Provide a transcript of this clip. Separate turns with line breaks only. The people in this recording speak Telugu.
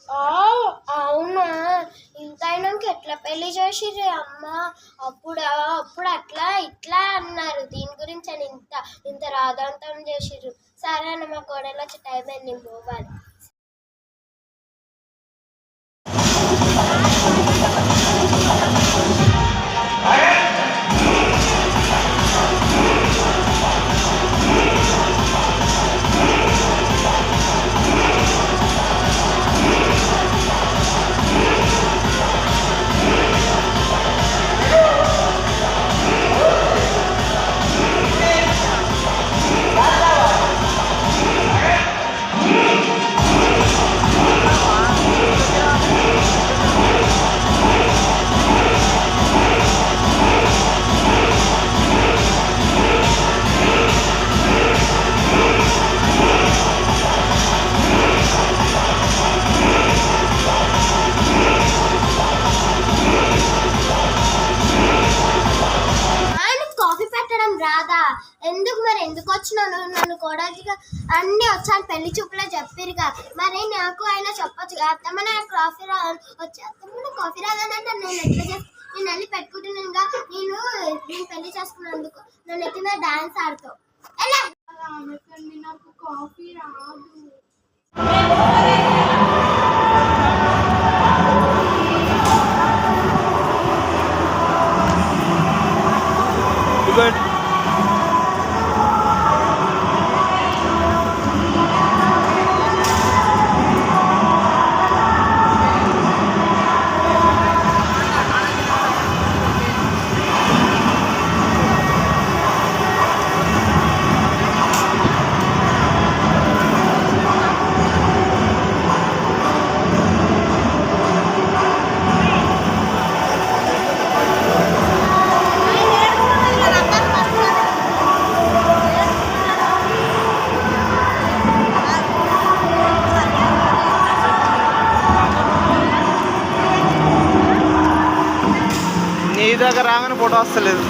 ఆ, అవునా? ఇంతైనాక ఎట్లా పెళ్లి చేసిర్రే అమ్మ? అప్పుడు అట్లా ఇట్లా అన్నారు, దీని గురించి అని ఇంత ఇంత రాధాంతం చేసిర్రు. సరే అన్న, మా కోడలు వచ్చి టైం అయింది, నేను పోవాలి. రాదా? ఎందుకు వచ్చినాను? నన్ను కోడలిగా అన్ని వచ్చాను పెళ్లి చూపులో చెప్పిరుగా, మరి నాకు ఆయన చెప్పొచ్చు. అత్తమ్మ నాకు కాఫీ వచ్చి అత్తమ్మ కాఫీ రాగానంటే నేను ఎట్లా నేను వెళ్ళి పెట్టుకుంటున్నానుగా. నేను పెళ్లి చేసుకున్నందుకు నన్ను ఎత్తి మీద డాన్స్ ఆడుతావు. నాకు కాఫీ రాదు.
నీ దగ్గర రాగానే ఫోటో వస్తలేదు.